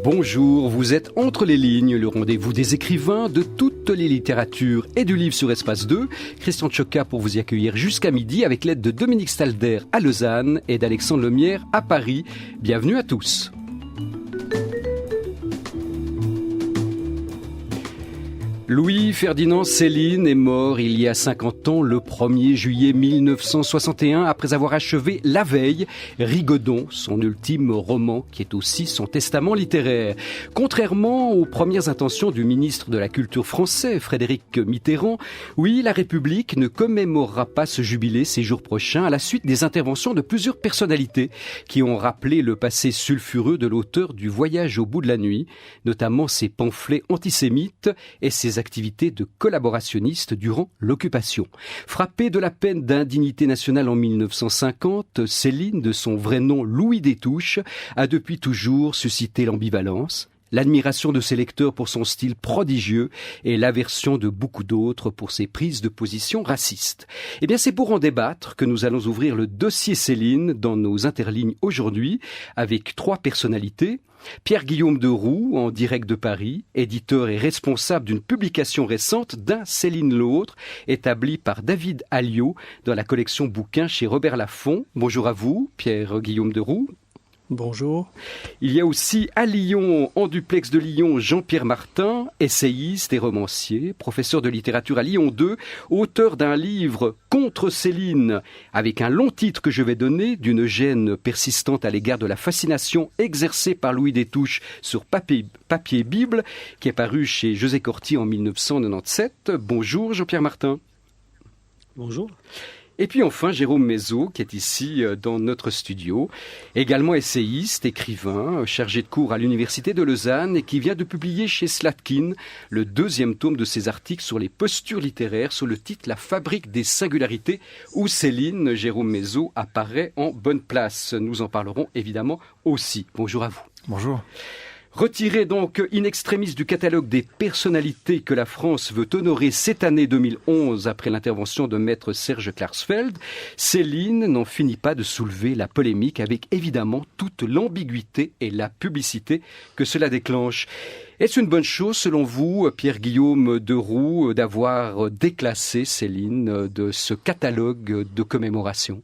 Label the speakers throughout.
Speaker 1: Bonjour, vous êtes Entre les lignes, le rendez-vous des écrivains de toutes les littératures et du livre sur Espace 2. Christian Tchoka pour vous y accueillir jusqu'à midi avec l'aide de Dominique Stalder à Lausanne et d'Alexandre Lemierre à Paris. Bienvenue à tous. Louis-Ferdinand Céline est mort il y a 50 ans, le 1er juillet 1961, après avoir achevé la veille Rigaudon, son ultime roman, qui est aussi son testament littéraire. Contrairement aux premières intentions du ministre de la Culture français, Frédéric Mitterrand, oui, la République ne commémorera pas ce jubilé ces jours prochains à la suite des interventions de plusieurs personnalités qui ont rappelé le passé sulfureux de l'auteur du Voyage au bout de la nuit, notamment ses pamphlets antisémites et ses activités de collaborationniste durant l'occupation. Frappé de la peine d'indignité nationale en 1950, Céline, de son vrai nom Louis Destouches, a depuis toujours suscité l'ambivalence, l'admiration de ses lecteurs pour son style prodigieux et l'aversion de beaucoup d'autres pour ses prises de position racistes. Eh bien, c'est pour en débattre que nous allons ouvrir le dossier Céline dans nos interlignes aujourd'hui avec 3 personnalités. Pierre-Guillaume Deroux, en direct de Paris, éditeur et responsable d'une publication récente d'Un Céline l'autre, établie par David Alliot dans la collection bouquins chez Robert Laffont. Bonjour à vous, Pierre-Guillaume Deroux.
Speaker 2: Bonjour.
Speaker 1: Il y a aussi à Lyon, en duplex de Lyon, Jean-Pierre Martin, essayiste et romancier, professeur de littérature à Lyon 2, auteur d'un livre Contre Céline, avec un long titre que je vais donner, d'une gêne persistante à l'égard de la fascination exercée par Louis Destouches sur papier Bible, qui est paru chez José Corti en 1997. Bonjour Jean-Pierre Martin.
Speaker 2: Bonjour.
Speaker 1: Et puis enfin, Jérôme Mézot, qui est ici dans notre studio, également essayiste, écrivain, chargé de cours à l'Université de Lausanne et qui vient de publier chez Slatkin le 2e tome de ses articles sur les postures littéraires sous le titre La fabrique des singularités, où Céline, Jérôme Mézot, apparaît en bonne place. Nous en parlerons évidemment aussi. Bonjour à vous.
Speaker 3: Bonjour.
Speaker 1: Retiré donc in extremis du catalogue des personnalités que la France veut honorer cette année 2011 après l'intervention de maître Serge Klarsfeld, Céline n'en finit pas de soulever la polémique avec évidemment toute l'ambiguïté et la publicité que cela déclenche. Est-ce une bonne chose selon vous, Pierre-Guillaume Deroux, d'avoir déclassé Céline de ce catalogue de commémoration ?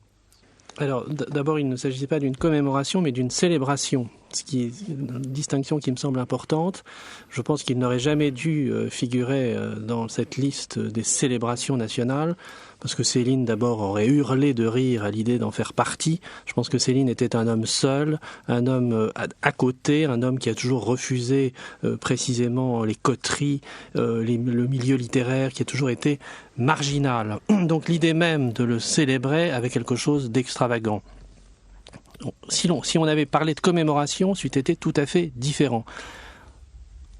Speaker 2: Alors, d'abord, il ne s'agissait pas d'une commémoration, mais d'une célébration, ce qui est une distinction qui me semble importante. Je pense qu'il n'aurait jamais dû figurer dans cette liste des célébrations nationales, parce que Céline, d'abord, aurait hurlé de rire à l'idée d'en faire partie. Je pense que Céline était un homme seul, un homme à côté, un homme qui a toujours refusé précisément les coteries, le milieu littéraire, qui a toujours été marginal. Donc l'idée même de le célébrer avait quelque chose d'extravagant. Si on avait parlé de commémoration, c'eût été tout à fait différent.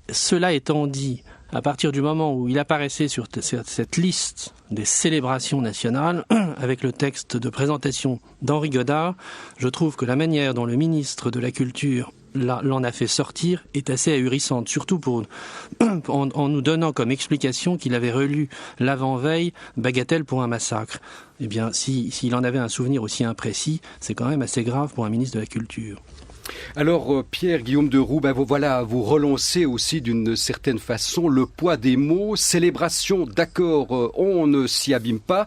Speaker 2: Cela étant dit, à partir du moment où il apparaissait sur cette liste des célébrations nationales, avec le texte de présentation d'Henri Godard, je trouve que la manière dont le ministre de la Culture l'en a fait sortir est assez ahurissante, surtout en nous donnant comme explication qu'il avait relu l'avant-veille Bagatelle pour un massacre. Eh bien, s'il en avait un souvenir aussi imprécis, c'est quand même assez grave pour un ministre de la Culture.
Speaker 1: Alors Pierre-Guillaume Deroux, vous relancez aussi d'une certaine façon le poids des mots, célébration, d'accord, on ne s'y abîme pas,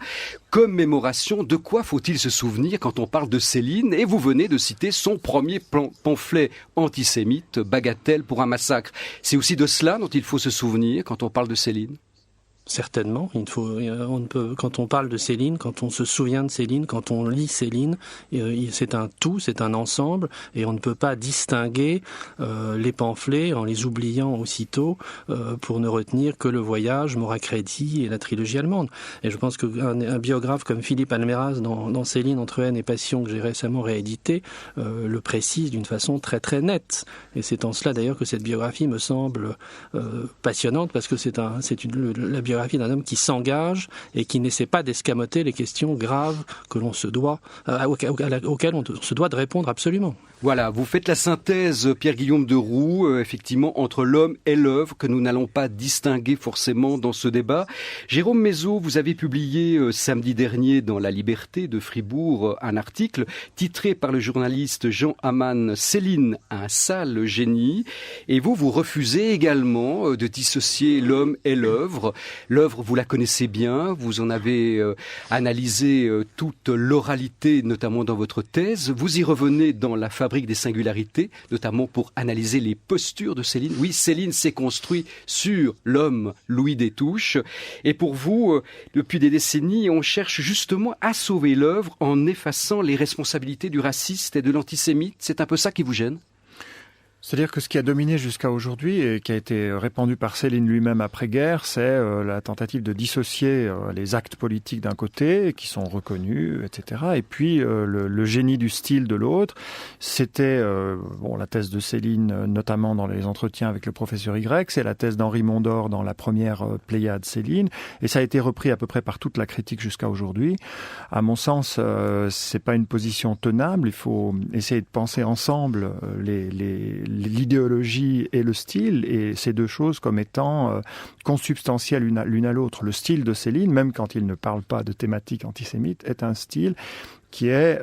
Speaker 1: commémoration, de quoi faut-il se souvenir quand on parle de Céline ? Et vous venez de citer son premier pamphlet antisémite, Bagatelle pour un massacre. C'est aussi de cela dont il faut se souvenir quand on parle de Céline ?
Speaker 2: Certainement, quand on parle de Céline, quand on se souvient de Céline, quand on lit Céline, c'est un tout, c'est un ensemble, et on ne peut pas distinguer les pamphlets en les oubliant aussitôt pour ne retenir que le voyage, Moracredi et la trilogie allemande. Et je pense qu'un biographe comme Philippe Almeraz dans Céline entre haine et passion que j'ai récemment réédité le précise d'une façon très très nette. Et c'est en cela d'ailleurs que cette biographie me semble passionnante, parce que la biographie biographie d'un homme qui s'engage et qui n'essaie pas d'escamoter les questions graves que l'on se doit, auxquelles on se doit de répondre absolument.
Speaker 1: Voilà, vous faites la synthèse, Pierre-Guillaume de Roux, effectivement, entre l'homme et l'œuvre, que nous n'allons pas distinguer forcément dans ce débat. Jérôme Mézot, vous avez publié samedi dernier dans La Liberté de Fribourg un article titré par le journaliste Jean Hamann « Céline, un sale génie ». Et vous refusez également de dissocier l'homme et l'œuvre. L'œuvre, vous la connaissez bien, vous en avez analysé toute l'oralité, notamment dans votre thèse. Vous y revenez dans La Fabrique des singularités, notamment pour analyser les postures de Céline. Oui, Céline s'est construit sur l'homme Louis Destouches. Et pour vous, depuis des décennies, on cherche justement à sauver l'œuvre en effaçant les responsabilités du raciste et de l'antisémite. C'est un peu ça qui vous gêne ?
Speaker 3: C'est-à-dire que ce qui a dominé jusqu'à aujourd'hui et qui a été répandu par Céline lui-même après-guerre, c'est la tentative de dissocier les actes politiques d'un côté, qui sont reconnus, etc., et puis le génie du style de l'autre. C'était la thèse de Céline, notamment dans les entretiens avec le professeur Y, c'est la thèse d'Henri Mondor dans la première Pléiade Céline, et ça a été repris à peu près par toute la critique jusqu'à aujourd'hui. À mon sens, c'est pas une position tenable. Il faut essayer de penser ensemble l'idéologie et le style, et ces deux choses comme étant consubstantielles l'une à l'autre. Le style de Céline, même quand il ne parle pas de thématique antisémite, est un style qui est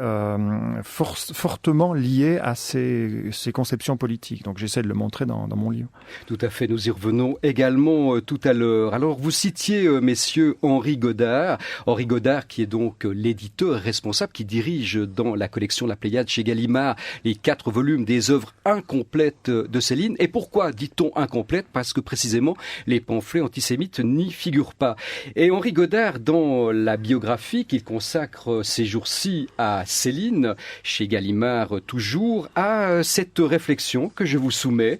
Speaker 3: fortement lié à ces conceptions politiques. Donc j'essaie de le montrer dans mon livre.
Speaker 1: Tout à fait, nous y revenons également tout à l'heure. Alors vous citiez, messieurs, Henri Godard. Henri Godard qui est donc l'éditeur responsable, qui dirige dans la collection La Pléiade chez Gallimard les 4 volumes des œuvres incomplètes de Céline. Et pourquoi dit-on incomplètes ? Parce que précisément les pamphlets antisémites n'y figurent pas. Et Henri Godard, dans la biographie qu'il consacre ces jours-ci à Céline, chez Gallimard toujours, a cette réflexion que je vous soumets.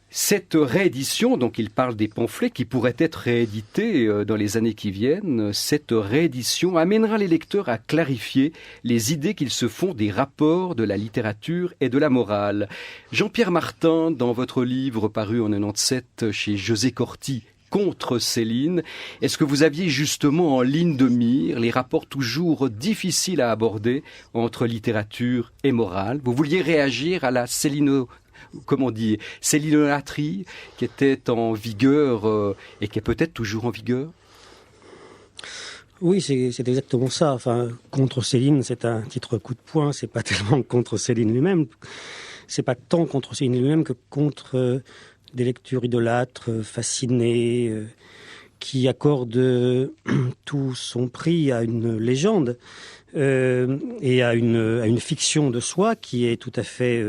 Speaker 1: Cette réédition, donc il parle des pamphlets qui pourraient être réédités dans les années qui viennent, cette réédition amènera les lecteurs à clarifier les idées qu'ils se font des rapports de la littérature et de la morale. Jean-Pierre Martin, dans votre livre paru en 97 chez José Corti, Contre Céline, est-ce que vous aviez justement en ligne de mire les rapports toujours difficiles à aborder entre littérature et morale ? Vous vouliez réagir à la célinolâtrie qui était en vigueur et qui est peut-être toujours en vigueur ?
Speaker 4: Oui, c'est exactement ça. Enfin, Contre Céline, c'est un titre coup de poing, c'est pas tellement contre Céline lui-même. C'est pas tant contre Céline lui-même que contre des lectures idolâtres, fascinées, qui accordent tout son prix à une légende et à une fiction de soi qui est tout à fait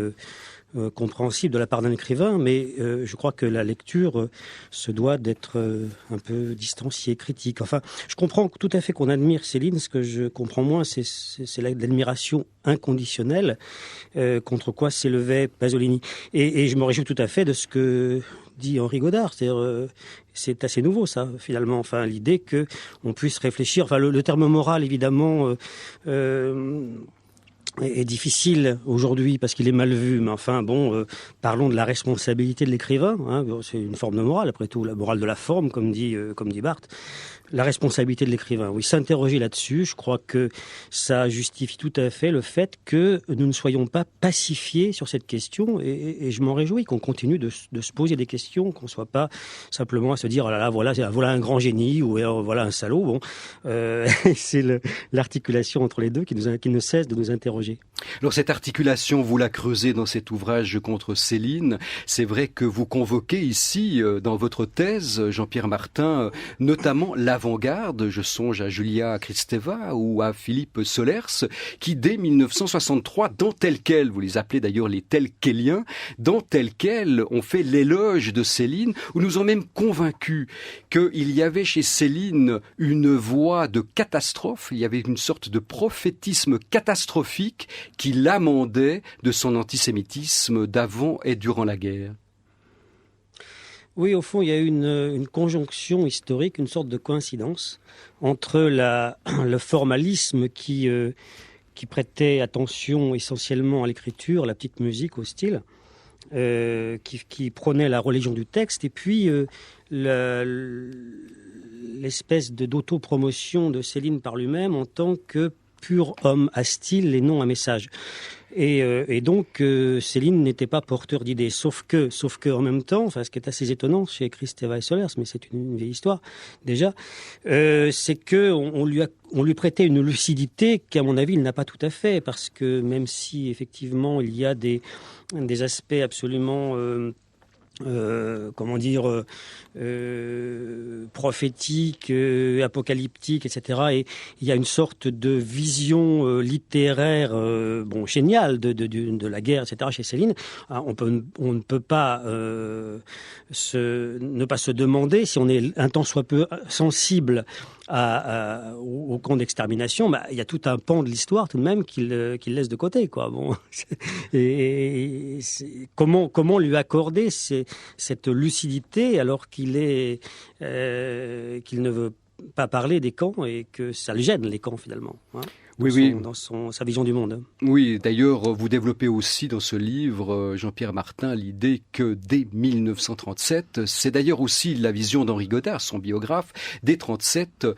Speaker 4: compréhensible de la part d'un écrivain, mais je crois que la lecture se doit d'être un peu distanciée, critique. Enfin, je comprends tout à fait qu'on admire Céline. Ce que je comprends moins, c'est l'admiration inconditionnelle contre quoi s'élevait Pasolini. Et je me réjouis tout à fait de ce que dit Henri Godard. C'est-à-dire, c'est assez nouveau, ça, finalement. Enfin, l'idée que on puisse réfléchir. Enfin, le terme moral, évidemment, est difficile aujourd'hui parce qu'il est mal vu, mais enfin bon, parlons de la responsabilité de l'écrivain, hein, c'est une forme de morale après tout, la morale de la forme comme dit Barthes. La responsabilité de l'écrivain, oui, s'interroger là-dessus, je crois que ça justifie tout à fait le fait que nous ne soyons pas pacifiés sur cette question, et je m'en réjouis qu'on continue de se poser des questions, qu'on ne soit pas simplement à se dire oh là là, voilà un grand génie ou voilà un salaud. Bon, c'est l'articulation entre les deux qui ne cesse de nous interroger.
Speaker 1: Alors cette articulation, vous la creusez dans cet ouvrage Contre Céline. C'est vrai que vous convoquez ici, dans votre thèse, Jean-Pierre Martin, notamment l'avant-garde. Je songe à Julia Kristeva ou à Philippe Solers, qui dès 1963, dans Tel quel, vous les appelez d'ailleurs les Tel-queliens, dans Tel quel, on fait l'éloge de Céline, où nous ont même convaincus qu'il y avait chez Céline une voix de catastrophe, il y avait une sorte de prophétisme catastrophique qui l'amendait de son antisémitisme d'avant et durant la guerre.
Speaker 4: Oui, au fond, il y a une conjonction historique, une sorte de coïncidence entre le formalisme qui prêtait attention essentiellement à l'écriture, à la petite musique, au style, qui prônait la religion du texte, et puis l'espèce d'autopromotion de Céline par lui-même en tant que pur homme à style et non à message. Et donc Céline n'était pas porteur d'idées, sauf que en même temps, enfin ce qui est assez étonnant chez Kristeva et Solers, mais c'est une vieille histoire déjà, c'est que on lui prêtait une lucidité qu'à mon avis il n'a pas tout à fait, parce que même si effectivement il y a des aspects absolument prophétique, apocalyptique, etc. Et il y a une sorte de vision littéraire, géniale de la guerre, etc. chez Céline. On ne peut pas ne pas se demander si on est un tant soit peu sensible au camp d'extermination. Il y a tout un pan de l'histoire tout de même qu'il laisse de côté, quoi. Bon, et comment lui accorder cette lucidité alors qu'il ne veut pas parler des camps et que ça le gêne, les camps, finalement, dans sa vision du monde.
Speaker 1: Oui, d'ailleurs, vous développez aussi dans ce livre, Jean-Pierre Martin, l'idée que dès 1937, c'est d'ailleurs aussi la vision d'Henri Godard, son biographe, dès 1937,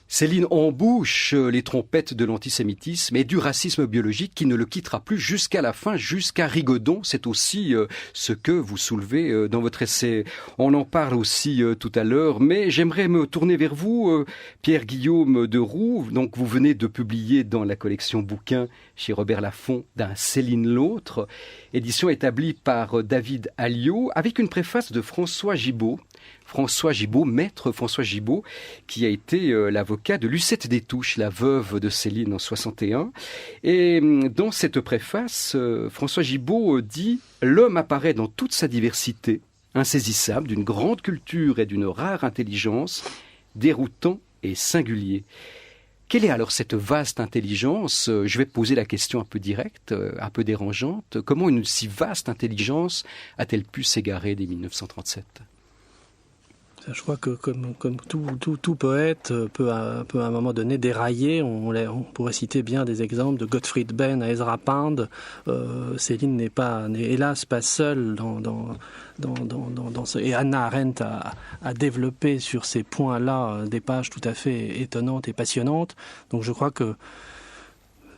Speaker 1: Céline embouche les trompettes de l'antisémitisme et du racisme biologique qui ne le quittera plus jusqu'à la fin, jusqu'à Rigaudon. C'est aussi ce que vous soulevez dans votre essai. On en parle aussi tout à l'heure, mais j'aimerais me tourner vers vous, Pierre-Guillaume Deroux. Donc, vous venez de publier dans la collection bouquins chez Robert Laffont d'un Céline l'autre, édition établie par David Alliot, avec une préface de François Gibault, maître François Gibault, qui a été l'avocat de Lucette Détouche, la veuve de Céline en 61. Et dans cette préface, François Gibault dit « L'homme apparaît dans toute sa diversité, insaisissable, d'une grande culture et d'une rare intelligence, déroutant et singulier. » Quelle est alors cette vaste intelligence ? Je vais poser la question un peu directe, un peu dérangeante. Comment une si vaste intelligence a-t-elle pu s'égarer dès 1937 ?
Speaker 2: Je crois que comme tout poète peut à un moment donné dérailler. On pourrait citer bien des exemples de Gottfried Benn à Ezra Pound. Céline n'est hélas pas seule dans ce, et Hannah Arendt a développé sur ces points-là des pages tout à fait étonnantes et passionnantes. Donc je crois que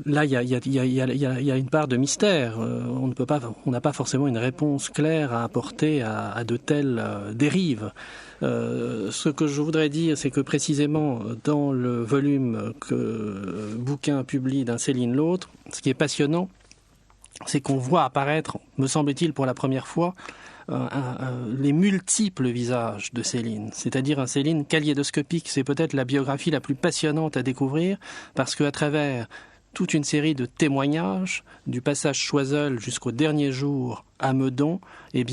Speaker 2: là, il y a une part de mystère. On n'a pas forcément une réponse claire à apporter à de telles dérives. Ce que je voudrais dire, c'est que précisément dans le volume que Bouquin publie d'un Céline l'autre, ce qui est passionnant, c'est qu'on voit apparaître, me semble-t-il pour la première fois, les multiples visages de Céline, c'est-à-dire un Céline kaléidoscopique. C'est peut-être la biographie la plus passionnante à découvrir, parce qu'à travers toute une série de témoignages, du passage Choiseul jusqu'au dernier jour à Meudon,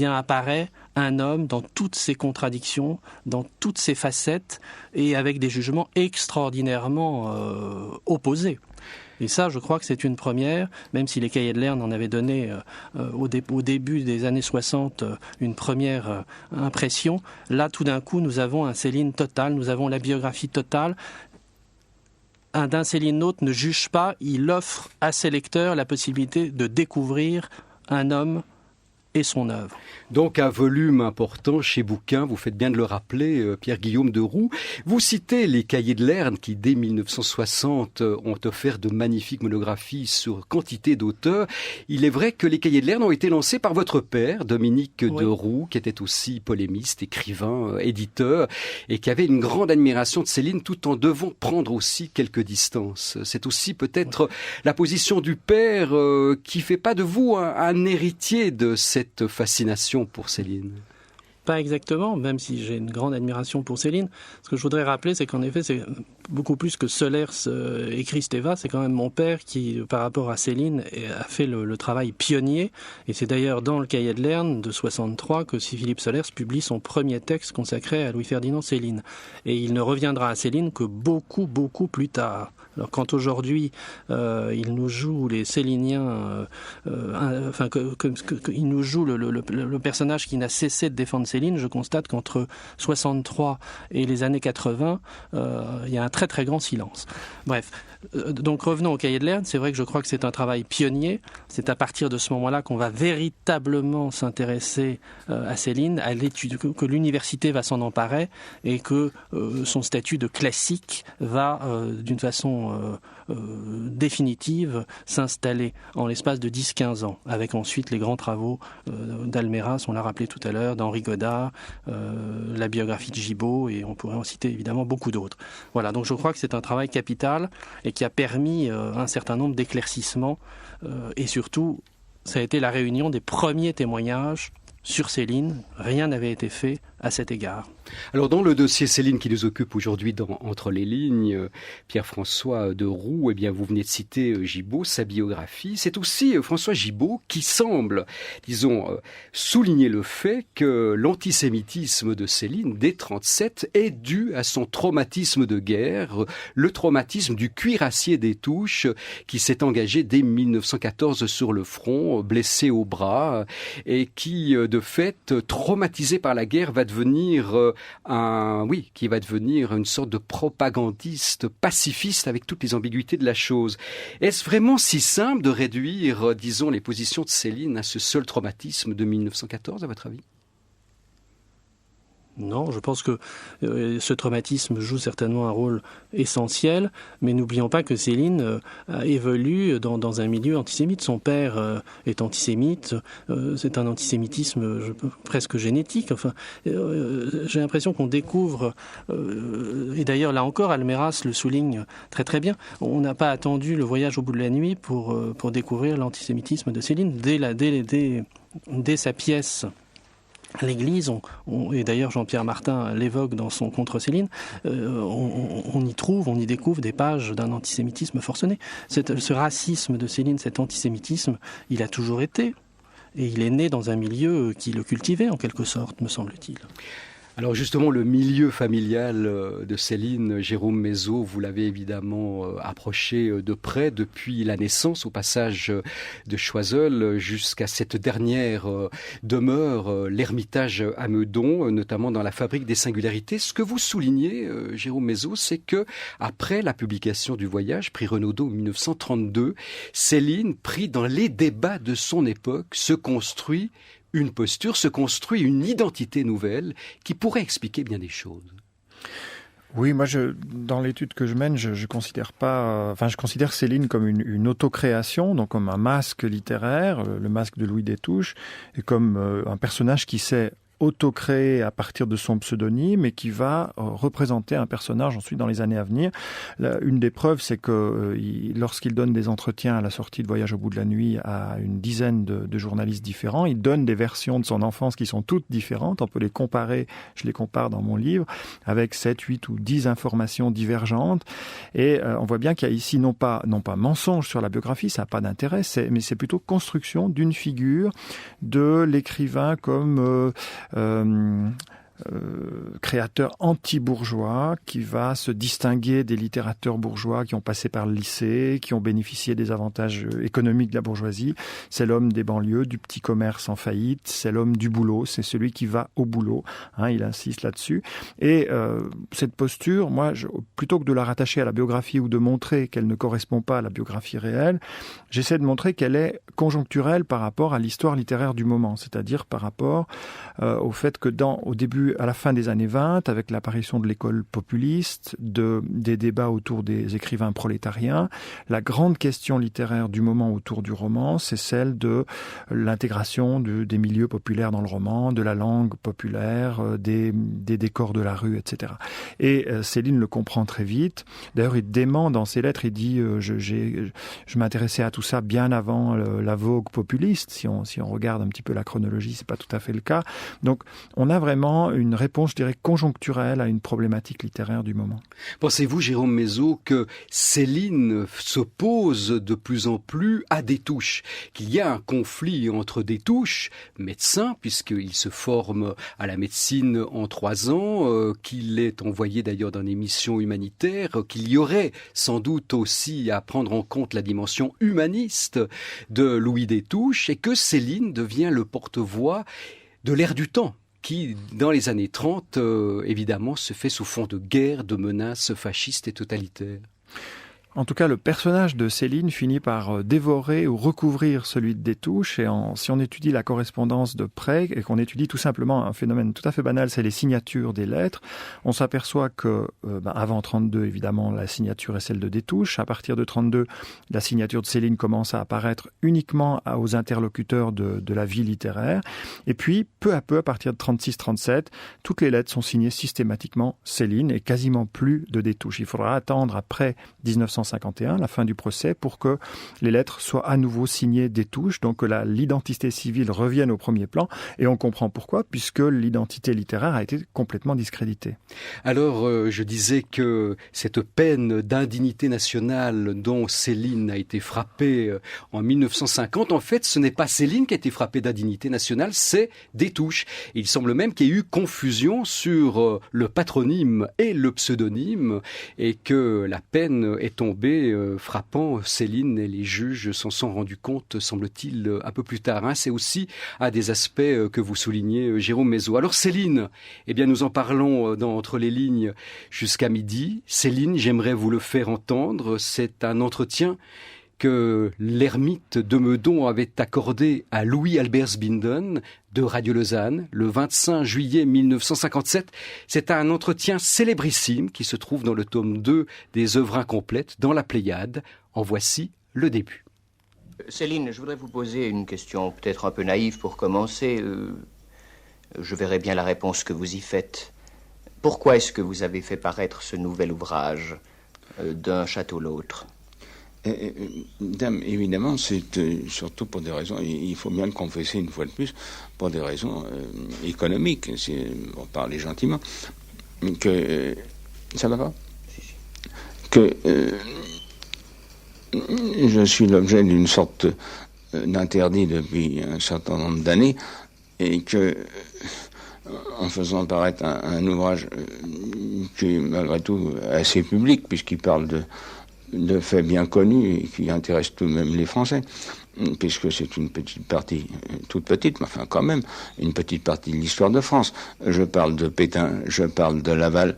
Speaker 2: apparaît un homme dans toutes ses contradictions, dans toutes ses facettes, et avec des jugements extraordinairement opposés. Et ça, je crois que c'est une première, même si les Cahiers de Lerne en avaient donné au début des années 60 une première impression. Là, tout d'un coup, nous avons un Céline total, nous avons la biographie totale. D'un Céline l'autre ne juge pas, il offre à ses lecteurs la possibilité de découvrir un homme et son œuvre.
Speaker 1: Donc un volume important chez Bouquin, vous faites bien de le rappeler, Pierre-Guillaume Deroux. Vous citez les Cahiers de Lerne qui, dès 1960, ont offert de magnifiques monographies sur quantité d'auteurs. Il est vrai que les Cahiers de Lerne ont été lancés par votre père, Dominique Deroux, qui était aussi polémiste, écrivain, éditeur, et qui avait une grande admiration de Céline, tout en devant prendre aussi quelques distances. C'est aussi peut-être la position du père qui fait pas de vous un héritier de cette fascination pour Céline.
Speaker 2: Pas exactement, même si j'ai une grande admiration pour Céline. Ce que je voudrais rappeler, c'est qu'en effet, c'est beaucoup plus que Solers et Kristeva. C'est quand même mon père qui, par rapport à Céline, a fait le travail pionnier. Et c'est d'ailleurs dans le Cahier de Lerne de 63 que Philippe Solers publie son premier texte consacré à Louis-Ferdinand Céline. Et il ne reviendra à Céline que beaucoup, beaucoup plus tard. Alors quand aujourd'hui il nous joue les Céliniens, il nous joue le personnage qui n'a cessé de défendre Céline, je constate qu'entre 63 et les années 80, il y a un très très grand silence. Bref, donc revenons au Cahier de Lerne. C'est vrai que je crois que c'est un travail pionnier. C'est à partir de ce moment-là qu'on va véritablement s'intéresser à Céline, à l'étude, que l'université va s'en emparer et que son statut de classique va d'une façon définitive s'installer en l'espace de 10-15 ans, avec ensuite les grands travaux d'Alméras, on l'a rappelé tout à l'heure, d'Henri Godard, la biographie de Gibault, et on pourrait en citer évidemment beaucoup d'autres. Voilà, donc je crois que c'est un travail capital et qui a permis un certain nombre d'éclaircissements et surtout, ça a été la réunion des premiers témoignages sur Céline. Rien n'avait été fait à cet égard.
Speaker 1: Alors dans le dossier Céline qui nous occupe aujourd'hui dans Entre les lignes, Pierre-François Deroux, eh bien vous venez de citer Gibault, sa biographie. C'est aussi François Gibault qui semble, disons, souligner le fait que l'antisémitisme de Céline, dès 1937, est dû à son traumatisme de guerre, le traumatisme du cuirassier des Touches qui s'est engagé dès 1914 sur le front, blessé au bras, et qui, de fait, traumatisé par la guerre, va devenir qui va devenir une sorte de propagandiste pacifiste avec toutes les ambiguïtés de la chose. Est-ce vraiment si simple de réduire, disons, les positions de Céline à ce seul traumatisme de 1914, à votre avis ?
Speaker 2: Non, je pense que ce traumatisme joue certainement un rôle essentiel, mais n'oublions pas que Céline évolue dans un milieu antisémite. Son père est antisémite, c'est un antisémitisme presque génétique. Enfin, j'ai l'impression qu'on découvre, et d'ailleurs là encore Alméras le souligne très très bien, on n'a pas attendu le voyage au bout de la nuit pour découvrir l'antisémitisme de Céline. Dès sa pièce L'Église, et d'ailleurs Jean-Pierre Martin l'évoque dans son Contre Céline, on y découvre des pages d'un antisémitisme forcené. Ce racisme de Céline, cet antisémitisme, il a toujours été, et il est né dans un milieu qui le cultivait en quelque sorte, me semble-t-il.
Speaker 1: Alors justement, le milieu familial de Céline, Jérôme Mézot, vous l'avez évidemment approché de près depuis la naissance, au passage de Choiseul, jusqu'à cette dernière demeure, l'Ermitage à Meudon, notamment dans la Fabrique des Singularités. Ce que vous soulignez, Jérôme Mézot, c'est que après la publication du Voyage, prix Renaudot en 1932, Céline, pris dans les débats de son époque, se construit une posture, se construit une identité nouvelle qui pourrait expliquer bien des choses.
Speaker 3: Oui, moi, dans l'étude que je mène, je considère Céline comme une autocréation, donc comme un masque littéraire, le masque de Louis Destouches, et comme un personnage qui s'est auto-créé à partir de son pseudonyme et qui va représenter un personnage ensuite dans les années à venir. Une des preuves, c'est que lorsqu'il donne des entretiens à la sortie de Voyage au bout de la nuit à une dizaine de journalistes différents, il donne des versions de son enfance qui sont toutes différentes. On peut les comparer, je les compare dans mon livre, avec 7, 8 ou 10 informations divergentes. Et on voit bien qu'il y a ici non pas mensonge sur la biographie, ça n'a pas d'intérêt, mais c'est plutôt construction d'une figure de l'écrivain comme créateur anti-bourgeois qui va se distinguer des littérateurs bourgeois qui ont passé par le lycée, qui ont bénéficié des avantages économiques de la bourgeoisie. C'est l'homme des banlieues, du petit commerce en faillite, c'est l'homme du boulot, c'est celui qui va au boulot. Il insiste là-dessus. Et cette posture, moi, plutôt que de la rattacher à la biographie ou de montrer qu'elle ne correspond pas à la biographie réelle, j'essaie de montrer qu'elle est conjoncturelle par rapport à l'histoire littéraire du moment, c'est-à-dire par rapport au fait que au début, à la fin des années 20, avec l'apparition de l'école populiste, des débats autour des écrivains prolétariens, la grande question littéraire du moment autour du roman, c'est celle de l'intégration des milieux populaires dans le roman, de la langue populaire, des décors de la rue, etc. Et Céline le comprend très vite. D'ailleurs, il dément dans ses lettres, il dit je m'intéressais à tout ça bien avant la vogue populiste. Si on regarde un petit peu la chronologie, c'est pas tout à fait le cas. Donc, on a vraiment une réponse, je dirais, conjoncturelle à une problématique littéraire du moment.
Speaker 1: Pensez-vous, Jérôme Mézot, que Céline s'oppose de plus en plus à Destouches, qu'il y a un conflit entre Destouches, médecin, puisqu'il se forme à la médecine en 3 ans, qu'il est envoyé d'ailleurs dans une mission humanitaire, qu'il y aurait sans doute aussi à prendre en compte la dimension humaniste de Louis Destouches, et que Céline devient le porte-voix de l'air du temps, qui, dans les années 30, évidemment, se fait sous fond de guerre, de menaces fascistes et totalitaires.
Speaker 3: En tout cas, le personnage de Céline finit par dévorer ou recouvrir celui de Destouches. Et si on étudie la correspondance de près et qu'on étudie tout simplement un phénomène tout à fait banal, c'est les signatures des lettres, on s'aperçoit que avant 32, évidemment, la signature est celle de Destouches. À partir de 32, la signature de Céline commence à apparaître uniquement aux interlocuteurs de la vie littéraire. Et puis, peu à peu, à partir de 36-37, toutes les lettres sont signées systématiquement Céline et quasiment plus de Destouches. Il faudra attendre après 1951, la fin du procès, pour que les lettres soient à nouveau signées Destouches, donc que l'identité civile revienne au premier plan, et on comprend pourquoi, puisque l'identité littéraire a été complètement discréditée.
Speaker 1: Alors, je disais que cette peine d'indignité nationale dont Céline a été frappée en 1950, en fait, ce n'est pas Céline qui a été frappée d'indignité nationale, c'est Destouches. Il semble même qu'il y ait eu confusion sur le patronyme et le pseudonyme, et que la peine est tombée frappant Céline, et les juges s'en sont rendus compte, semble-t-il, un peu plus tard. C'est aussi un des aspects que vous soulignez, Jérôme Mézot. Alors Céline, eh bien nous en parlons entre les lignes jusqu'à midi. Céline, j'aimerais vous le faire entendre. C'est un entretien que l'ermite de Meudon avait accordé à Louis Albert Sbinden de Radio Lausanne le 25 juillet 1957. C'est un entretien célébrissime qui se trouve dans le tome 2 des œuvres incomplètes dans la Pléiade. En voici le début.
Speaker 5: Céline, je voudrais vous poser une question peut-être un peu naïve pour commencer. Je verrai bien la réponse que vous y faites. Pourquoi est-ce que vous avez fait paraître ce nouvel ouvrage d'un château l'autre ?
Speaker 6: Dame, évidemment, c'est surtout pour des raisons, il faut bien le confesser une fois de plus, pour des raisons économiques, on parler gentiment, que ça va pas, que je suis l'objet d'une sorte d'interdit depuis un certain nombre d'années, et que en faisant paraître un ouvrage qui est malgré tout assez public, puisqu'il parle de faits bien connus et qui intéressent tout de même les Français, puisque c'est une petite partie, toute petite, mais enfin quand même, une petite partie de l'histoire de France. Je parle de Pétain, je parle de Laval,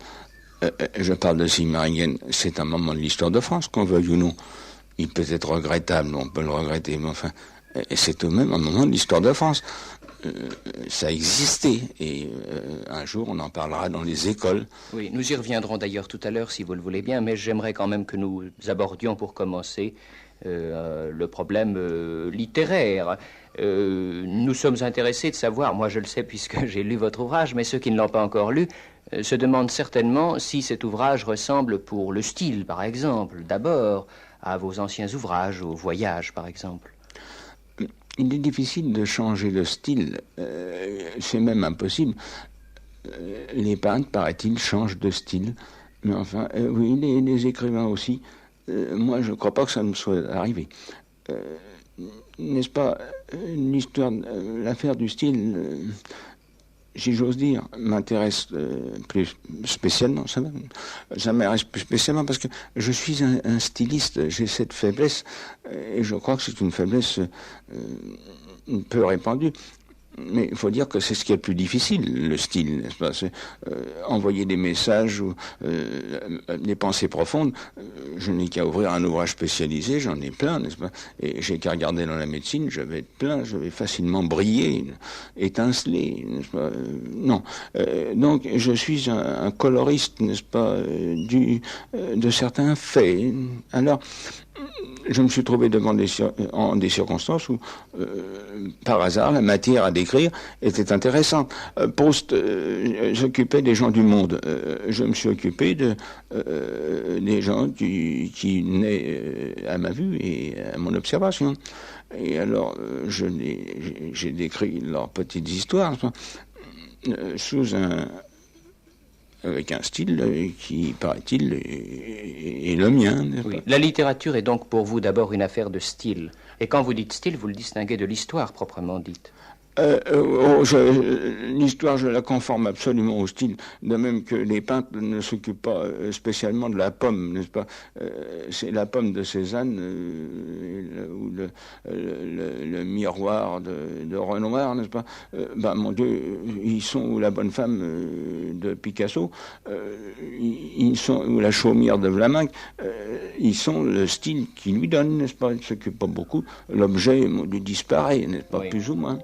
Speaker 6: je parle de Sigmaringen. C'est un moment de l'histoire de France, qu'on veuille ou non. Il peut être regrettable, on peut le regretter, mais enfin, c'est tout de même un moment de l'histoire de France. Ça existait, et un jour on en parlera dans les écoles.
Speaker 5: Oui, nous y reviendrons d'ailleurs tout à l'heure si vous le voulez bien, mais j'aimerais quand même que nous abordions pour commencer le problème littéraire. Nous sommes intéressés de savoir, moi je le sais puisque j'ai lu votre ouvrage, mais ceux qui ne l'ont pas encore lu se demandent certainement si cet ouvrage ressemble pour le style, par exemple, d'abord à vos anciens ouvrages, au Voyage, par exemple.
Speaker 6: Il est difficile de changer de style, c'est même impossible. Les peintres, paraît-il, changent de style, mais enfin, oui, les écrivains aussi. Moi, je ne crois pas que ça me soit arrivé. N'est-ce pas, l'histoire, l'affaire du style, si j'ose dire, m'intéresse plus spécialement. Ça m'intéresse plus spécialement parce que je suis un styliste. J'ai cette faiblesse et je crois que c'est une faiblesse peu répandue. Mais il faut dire que c'est ce qui est le plus difficile, le style, n'est-ce pas ? C'est envoyer des messages ou des pensées profondes. Je n'ai qu'à ouvrir un ouvrage spécialisé, j'en ai plein, n'est-ce pas ? Et j'ai qu'à regarder dans la médecine, je vais être plein, je vais facilement briller, étinceler, n'est-ce pas ? Non. Donc je suis un coloriste, n'est-ce pas, de certains faits. Alors, je me suis trouvé devant des circonstances où, par hasard, la matière à décrire était intéressante. Proust s'occupait des gens du monde. Je me suis occupé des gens qui naient à ma vue et à mon observation. Et alors, j'ai décrit leurs petites histoires avec un style qui, paraît-il, est le mien.
Speaker 5: Oui. La littérature est donc pour vous d'abord une affaire de style. Et quand vous dites style, vous le distinguez de l'histoire proprement dite.
Speaker 6: L'histoire, je la conforme absolument au style, de même que les peintres ne s'occupent pas spécialement de la pomme, n'est-ce pas? C'est la pomme de Cézanne ou le miroir de Renoir, n'est-ce pas? Mon Dieu, ils sont, ou la bonne femme de Picasso, ils sont, ou la chaumière de Vlaminck, ils sont le style qu'il lui donne, n'est-ce pas? Ils ne s'occupent pas beaucoup. L'objet lui disparaît, n'est-ce pas? Oui. Plus ou moins.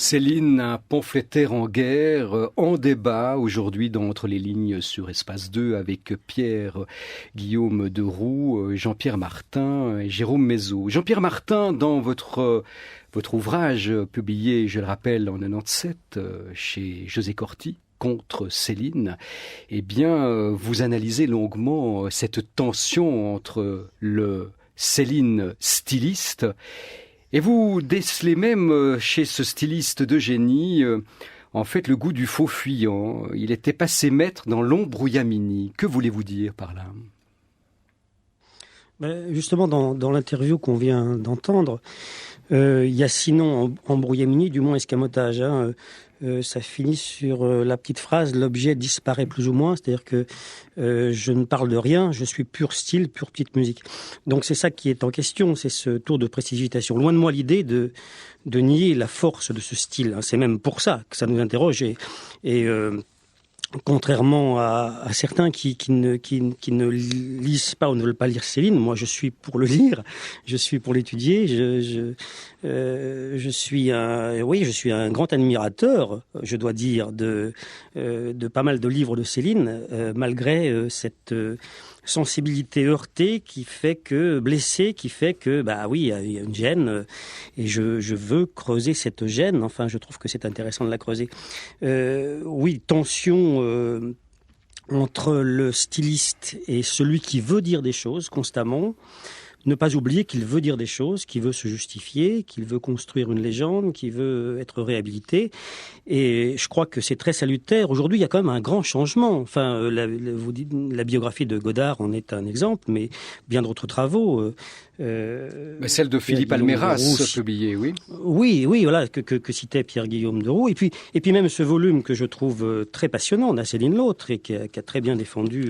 Speaker 1: Céline, un pamphlétaire en guerre, en débat aujourd'hui dans Entre les lignes sur Espace 2 avec Pierre-Guillaume Deroux, Jean-Pierre Martin et Jérôme Mézot. Jean-Pierre Martin, dans votre ouvrage publié, je le rappelle, en 97 chez José Corti, Contre Céline, eh bien, vous analysez longuement cette tension entre le Céline styliste et vous décelez même chez ce styliste de génie, en fait, le goût du faux fuyant. Il était passé maître dans l'embrouillamini. Que voulez-vous dire par là ?
Speaker 4: Justement, dans l'interview qu'on vient d'entendre, il y a sinon embrouillamini, du moins escamotage. Ça finit sur la petite phrase « l'objet disparaît plus ou moins », c'est-à-dire que je ne parle de rien, je suis pur style, pure petite musique. Donc c'est ça qui est en question, c'est ce tour de prestidigitation. Loin de moi l'idée de nier la force de ce style. C'est même pour ça que ça nous interroge. Et contrairement à certains qui ne lisent pas ou ne veulent pas lire Céline, moi je suis pour le lire, je suis pour l'étudier, je suis un grand admirateur, je dois dire, de pas mal de livres de Céline, malgré cette sensibilité heurtée qui fait que, blessée, qui fait que, il y a une gêne, et je veux creuser cette gêne, enfin je trouve que c'est intéressant de la creuser. Tension entre le styliste et celui qui veut dire des choses constamment. Ne pas oublier qu'il veut dire des choses, qu'il veut se justifier, qu'il veut construire une légende, qu'il veut être réhabilité. Et je crois que c'est très salutaire. Aujourd'hui, il y a quand même un grand changement. Enfin, la biographie de Godard en est un exemple, mais bien d'autres travaux.
Speaker 1: Celle de Philippe Alméras, publiée, oui.
Speaker 4: Oui, voilà, que citait Pierre-Guillaume Deroux. Et puis même ce volume que je trouve très passionnant, d'A Céline l'autre, et qui a très bien défendu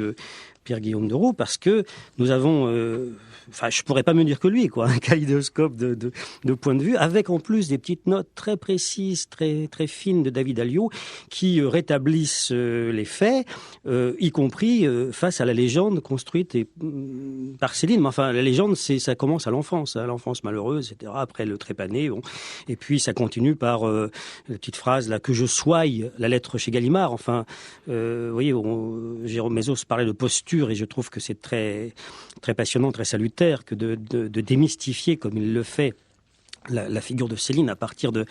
Speaker 4: Pierre-Guillaume Deroux, parce que nous avons... je pourrais pas me dire que lui, quoi, un kaléidoscope de points de vue, avec en plus des petites notes très précises, très très fines de David Alliot, qui rétablissent les faits, y compris face à la légende construite par Céline. Mais enfin, la légende, ça commence à l'enfance malheureuse, etc. Après le trépané, bon. Et puis ça continue par la petite phrase là, que je soigne, la lettre chez Gallimard. Enfin, vous voyez, Jérôme Mézot parlait de posture, et je trouve que c'est très très passionnant, très salutaire que de démystifier comme il le fait la figure de Céline à partir de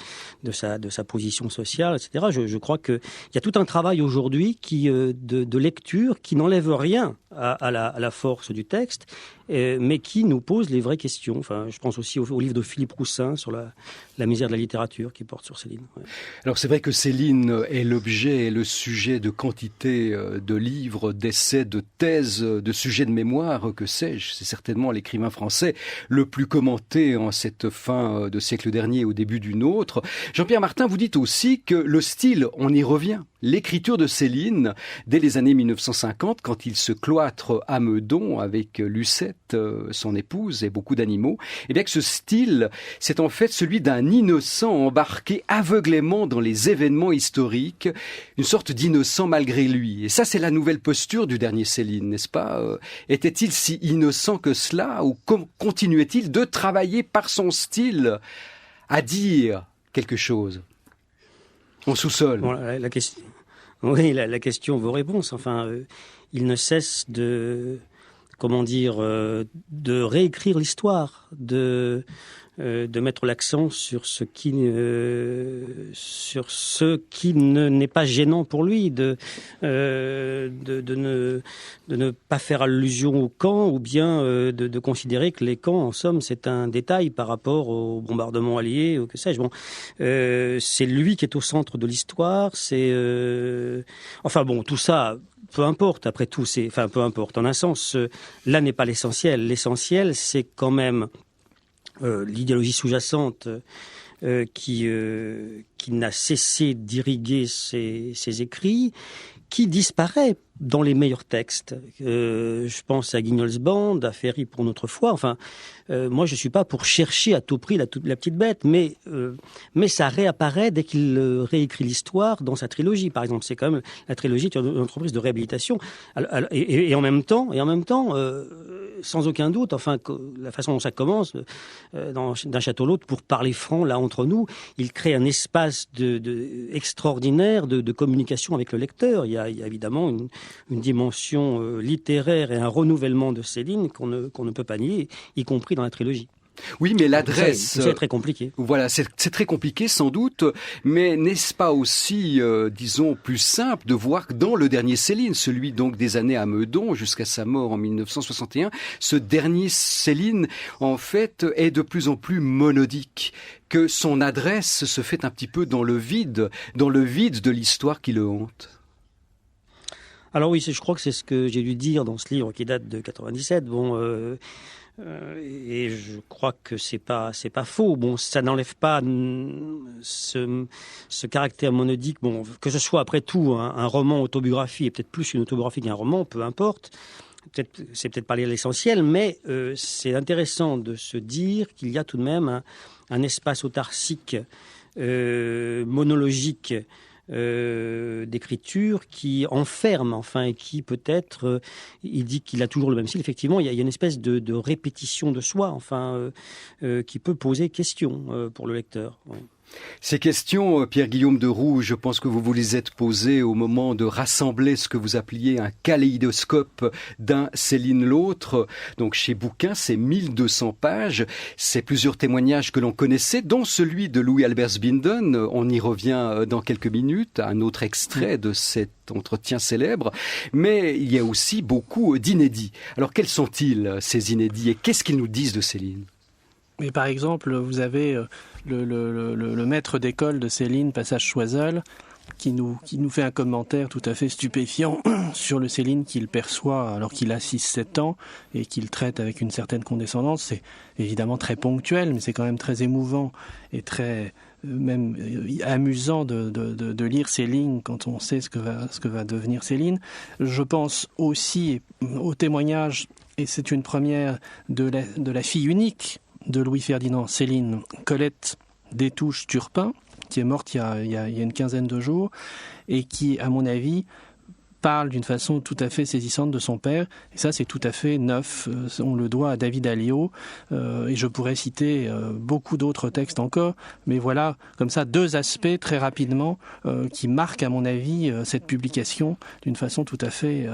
Speaker 4: sa position sociale, etc. Je crois qu'il y a tout un travail aujourd'hui de lecture qui n'enlève rien à la force du texte, mais qui nous pose les vraies questions. Enfin, je pense aussi au livre de Philippe Roussin sur la misère de la littérature qui porte sur Céline. Ouais.
Speaker 1: Alors c'est vrai que Céline est l'objet et le sujet de quantité de livres, d'essais, de thèses, de sujets de mémoire, que sais-je. C'est certainement l'écrivain français le plus commenté en cette fin de siècle dernier, au début du nôtre. Jean-Pierre Martin, vous dites aussi que le style, on y revient. L'écriture de Céline, dès les années 1950, quand il se cloître à Meudon avec Lucette, son épouse, et beaucoup d'animaux, eh bien que ce style, c'est en fait celui d'un innocent embarqué aveuglément dans les événements historiques, une sorte d'innocent malgré lui. Et ça, c'est la nouvelle posture du dernier Céline, n'est-ce pas ? Était-il si innocent que cela, ou continuait-il de travailler par son style à dire quelque chose en sous-sol.
Speaker 4: Bon, la question, oui, la question vaut réponse. Enfin, il ne cesse de réécrire l'histoire, de mettre l'accent sur ce qui n'est pas gênant pour lui, de ne pas faire allusion aux camps, ou bien de considérer que les camps, en somme, c'est un détail par rapport aux bombardements alliés, ou que sais-je. Bon, c'est lui qui est au centre de l'histoire. Enfin bon, tout ça. Peu importe, après tout, peu importe. En un sens, là n'est pas l'essentiel. L'essentiel, c'est quand même l'idéologie sous-jacente qui n'a cessé d'irriguer ses écrits, qui disparaît dans les meilleurs textes. Je pense à Guignol's Band, à Ferry pour notre foi. Enfin, moi, je suis pas pour chercher à tout prix la petite bête, mais ça réapparaît dès qu'il réécrit l'histoire dans sa trilogie. Par exemple, c'est quand même la trilogie est une entreprise de réhabilitation. Et en même temps, sans aucun doute, enfin, la façon dont ça commence, d'un château à l'autre, pour parler franc, là, entre nous, il crée un espace extraordinaire de communication avec le lecteur. Il y a évidemment une dimension littéraire et un renouvellement de Céline qu'on ne peut pas nier, y compris dans la trilogie.
Speaker 1: Oui, mais l'adresse...
Speaker 4: C'est très compliqué.
Speaker 1: Voilà, c'est très compliqué sans doute, mais n'est-ce pas aussi, disons, plus simple de voir que dans le dernier Céline, celui donc des années à Meudon jusqu'à sa mort en 1961, ce dernier Céline, en fait, est de plus en plus monodique, que son adresse se fait un petit peu dans le vide de l'histoire qui le hante.
Speaker 4: Alors oui, je crois que c'est ce que j'ai dû dire dans ce livre qui date de 97. Bon... et je crois que c'est pas faux. Bon, ça n'enlève pas ce caractère monodique. Bon, que ce soit après tout un roman autobiographie et peut-être plus une autobiographie qu'un roman, peu importe. C'est peut-être pas l'essentiel, mais c'est intéressant de se dire qu'il y a tout de même un espace autarcique, monologique. D'écriture qui enferme, enfin, et qui peut-être, il dit qu'il a toujours le même style. Effectivement, il y a une espèce de répétition de soi, enfin, qui peut poser question pour le lecteur. Ouais.
Speaker 1: Ces questions, Pierre-Guillaume de Roux, je pense que vous vous les êtes posées au moment de rassembler ce que vous appeliez un kaléidoscope d'un Céline l'autre. Donc chez Bouquin, c'est 1200 pages. C'est plusieurs témoignages que l'on connaissait, dont celui de Louis-Albert Sbinden. On y revient dans quelques minutes, un autre extrait de cet entretien célèbre. Mais il y a aussi beaucoup d'inédits. Alors quels sont-ils, ces inédits, et qu'est-ce qu'ils nous disent de Céline ?
Speaker 2: Mais par exemple, vous avez le maître d'école de Céline, Passage Choiseul, qui nous fait un commentaire tout à fait stupéfiant sur le Céline qu'il perçoit alors qu'il a 6-7 ans et qu'il traite avec une certaine condescendance. C'est évidemment très ponctuel, mais c'est quand même très émouvant et très même amusant de lire ces lignes quand on sait ce que va devenir Céline. Je pense aussi au témoignage, et c'est une première, de la fille unique de Louis-Ferdinand Céline, Colette Détouche-Turpin, qui est morte il y a une quinzaine de jours, et qui, à mon avis, parle d'une façon tout à fait saisissante de son père. Et ça, c'est tout à fait neuf. On le doit à David Alliot. Et je pourrais citer beaucoup d'autres textes encore. Mais voilà, comme ça, deux aspects très rapidement qui marquent, à mon avis, cette publication d'une façon tout à fait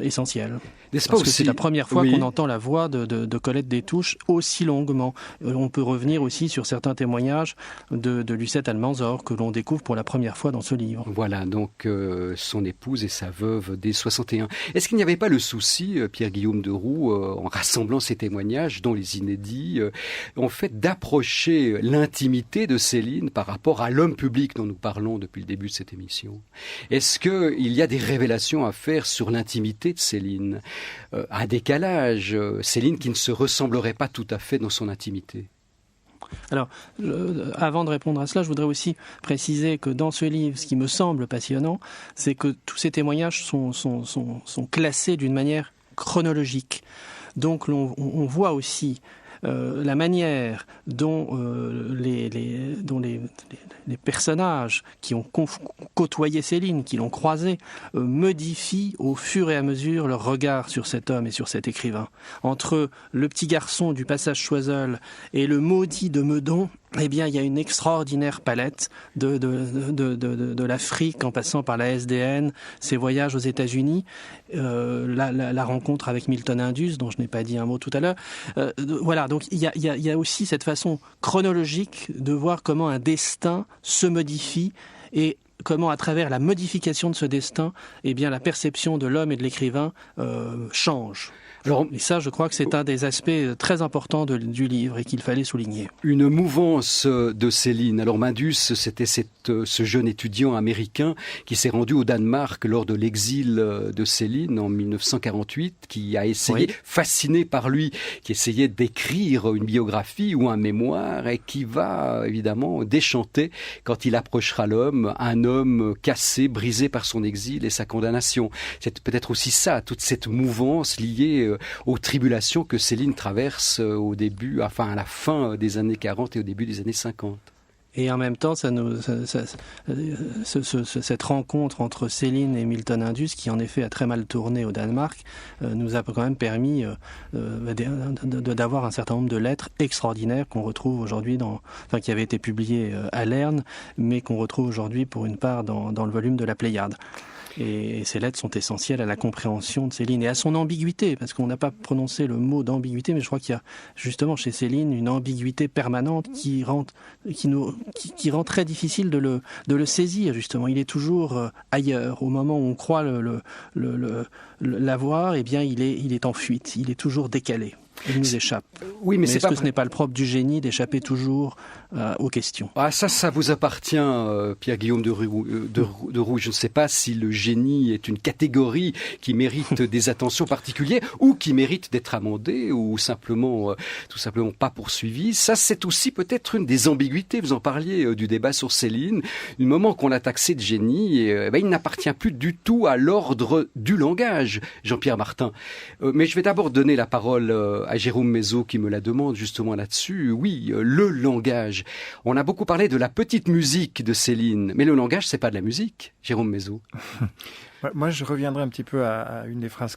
Speaker 2: essentielle.
Speaker 1: N'est-ce pas
Speaker 2: Parce
Speaker 1: aussi...
Speaker 2: que c'est la première fois
Speaker 1: oui.
Speaker 2: qu'on entend la voix de Colette Détouche aussi longuement. On peut revenir aussi sur certains témoignages de Lucette Almanzor que l'on découvre pour la première fois dans ce livre.
Speaker 1: Voilà, donc son épouse et sa veuve dès 61. Est-ce qu'il n'y avait pas le souci, Pierre-Guillaume de Roux, en rassemblant ces témoignages, dont les inédits, en fait d'approcher l'intimité de Céline par rapport à l'homme public dont nous parlons depuis le début de cette émission? Est-ce qu'il y a des révélations à faire sur l'intimité de Céline, à décalage, Céline qui ne se ressemblerait pas tout à fait dans son intimité?
Speaker 2: Alors, avant de répondre à cela, je voudrais aussi préciser que dans ce livre, ce qui me semble passionnant, c'est que tous ces témoignages sont classés d'une manière chronologique. Donc, on voit aussi la manière dont les personnages qui ont côtoyé Céline, qui l'ont croisé, modifient au fur et à mesure leur regard sur cet homme et sur cet écrivain. Entre le petit garçon du Passage Choiseul et le maudit de Meudon, eh bien, il y a une extraordinaire palette de l'Afrique en passant par la SDN, ses voyages aux États-Unis, la rencontre avec Milton Indus, dont je n'ai pas dit un mot tout à l'heure. Voilà, donc il y a aussi cette façon chronologique de voir comment un destin se modifie et comment, à travers la modification de ce destin, eh bien, la perception de l'homme et de l'écrivain change. Et ça, je crois que c'est un des aspects très importants du livre et qu'il fallait souligner.
Speaker 1: Une mouvance de Céline. Alors Mindus, c'était ce jeune étudiant américain qui s'est rendu au Danemark lors de l'exil de Céline en 1948, qui a essayé, fasciné par lui, qui essayait d'écrire une biographie ou un mémoire et qui va évidemment déchanter quand il approchera l'homme, un homme cassé, brisé par son exil et sa condamnation. C'est peut-être aussi ça, toute cette mouvance liée aux tribulations que Céline traverse à la fin des années 40 et au début des années 50.
Speaker 2: Et en même temps, cette rencontre entre Céline et Milton Indus, qui en effet a très mal tourné au Danemark, nous a quand même permis d'avoir un certain nombre de lettres extraordinaires qu'on retrouve aujourd'hui, qui avaient été publiées à Lerne, mais qu'on retrouve aujourd'hui pour une part dans le volume de la Pléiade. Et ces lettres sont essentielles à la compréhension de Céline et à son ambiguïté, parce qu'on n'a pas prononcé le mot d'ambiguïté, mais je crois qu'il y a justement chez Céline une ambiguïté permanente qui rend très difficile de le saisir, justement. Il est toujours ailleurs. Au moment où on croit l'avoir, eh bien, il est en fuite, il est toujours décalé. Il nous échappe.
Speaker 1: Oui, mais
Speaker 2: est-ce que ce n'est pas le propre du génie d'échapper toujours aux questions?
Speaker 1: Ah, ça vous appartient, Pierre-Guillaume de Roux. Je ne sais pas si le génie est une catégorie qui mérite des attentions particulières ou qui mérite d'être amendée ou tout simplement pas poursuivie. Ça, c'est aussi peut-être une des ambiguïtés. Vous en parliez du débat sur Céline. Du moment qu'on l'a taxé de génie, il n'appartient plus du tout à l'ordre du langage, Jean-Pierre Martin. Mais je vais d'abord donner la parole à Jérôme Mézot qui me la demande justement là-dessus. Oui, le langage. On a beaucoup parlé de la petite musique de Céline, mais le langage, c'est pas de la musique, Jérôme Mézot.
Speaker 3: Moi, je reviendrai un petit peu à une des phrases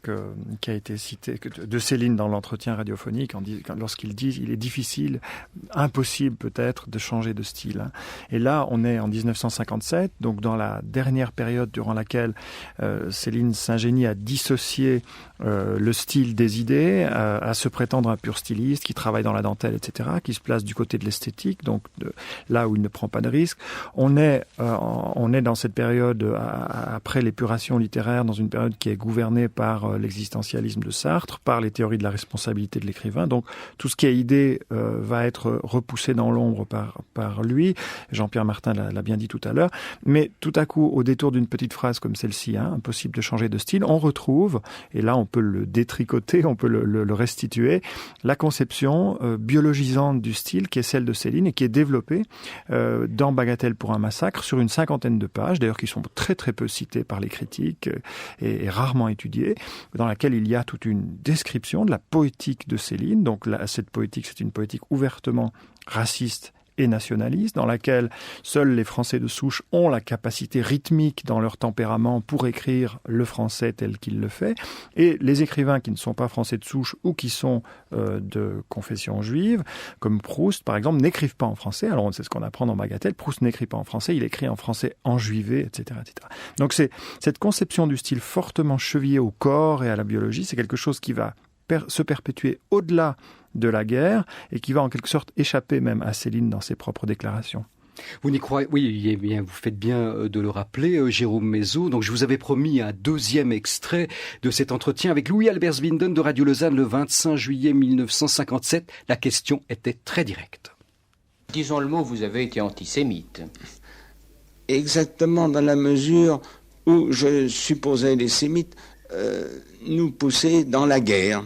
Speaker 3: qui a été citée de Céline dans l'entretien radiophonique, lorsqu'il dit « il est difficile, impossible peut-être, de changer de style ». Et là, on est en 1957, donc dans la dernière période durant laquelle Céline s'ingénie à dissocier le style des idées, à se prétendre un pur styliste, qui travaille dans la dentelle, etc., qui se place du côté de l'esthétique, donc là où il ne prend pas de risque. On est dans cette période après l'épuration littéraire, dans une période qui est gouvernée par l'existentialisme de Sartre, par les théories de la responsabilité de l'écrivain. Donc tout ce qui est idée va être repoussé dans l'ombre par lui. Jean-Pierre Martin l'a bien dit tout à l'heure. Mais tout à coup, au détour d'une petite phrase comme celle-ci, impossible de changer de style, on retrouve, et là on peut le détricoter, on peut le restituer, la conception biologisante du style qui est celle de Céline et qui est développée dans Bagatelle pour un massacre sur une 50aine de pages, d'ailleurs qui sont très très peu citées par les critiques et rarement étudiée, dans laquelle il y a toute une description de la poétique de Céline. Donc cette poétique, c'est une poétique ouvertement raciste et nationaliste, dans laquelle seuls les Français de souche ont la capacité rythmique dans leur tempérament pour écrire le français tel qu'il le fait. Et les écrivains qui ne sont pas Français de souche ou qui sont de confession juive, comme Proust par exemple, n'écrivent pas en français. Alors c'est ce qu'on apprend dans Bagatelle. Proust n'écrit pas en français, il écrit en français enjuivé, etc., etc. Donc c'est cette conception du style fortement chevillée au corps et à la biologie, c'est quelque chose qui va se perpétuer au-delà de la guerre et qui va en quelque sorte échapper même à Céline dans ses propres déclarations.
Speaker 1: Vous n'y croyez? Oui, eh bien, vous faites bien de le rappeler, Jérôme Mézot. Donc, je vous avais promis un deuxième extrait de cet entretien avec Louis-Albert Zwinden de Radio Lausanne le 25 juillet 1957. La question était très directe.
Speaker 5: Disons le mot, vous avez été antisémite.
Speaker 6: Exactement, dans la mesure où je supposais les sémites nous pousser dans la guerre.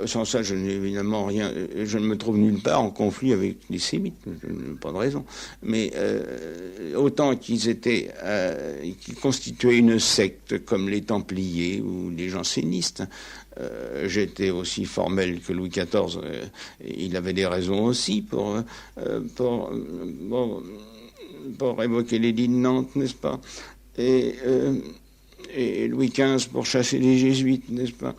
Speaker 6: Sans ça, je n'ai évidemment rien. Je ne me trouve nulle part en conflit avec les sémites, pas de raison. Mais autant qu'ils constituaient une secte comme les Templiers ou les jansénistes, j'étais aussi formel que Louis XIV. Il avait des raisons aussi pour évoquer l'édit de Nantes, n'est-ce pas? Et Louis XV pour chasser les jésuites, n'est-ce pas?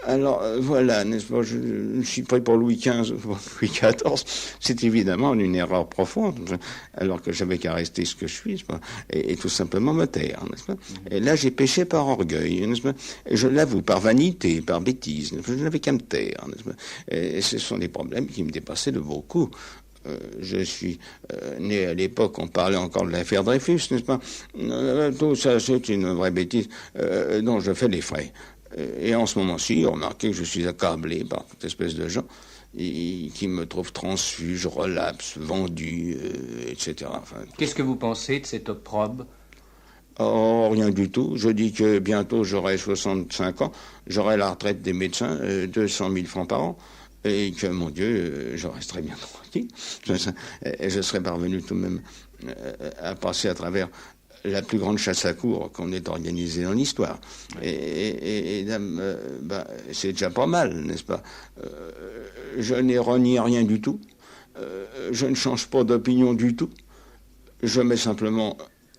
Speaker 6: Alors voilà, n'est-ce pas, je suis pris pour Louis XV, pour Louis XIV. C'est évidemment une erreur profonde, alors que j'avais qu'à rester ce que je suis, n'est-ce pas, et tout simplement me taire, n'est-ce pas. Et là, j'ai péché par orgueil, n'est-ce pas, et je l'avoue, par vanité, par bêtise, je n'avais qu'à me taire, n'est-ce pas. Et ce sont des problèmes qui me dépassaient de beaucoup. Je suis né à l'époque, on parlait encore de l'affaire Dreyfus, n'est-ce pas. Tout ça, c'est une vraie bêtise dont je fais les frais. Et en ce moment-ci, remarquez que je suis accablé par toute espèce de gens qui me trouvent transfuge, relapse, vendu, etc. Enfin,
Speaker 5: qu'est-ce que vous pensez de cet opprobre?
Speaker 6: Oh, rien du tout. Je dis que bientôt j'aurai 65 ans, j'aurai la retraite des médecins, 200 000 francs par an, et que, mon Dieu, je resterai bien tranquille. Je serai parvenu tout de même à passer à travers la plus grande chasse à courre qu'on ait organisée dans l'histoire. Et c'est déjà pas mal, n'est-ce pas? Je n'ai renié rien du tout. Je ne change pas d'opinion du tout. Je mets simplement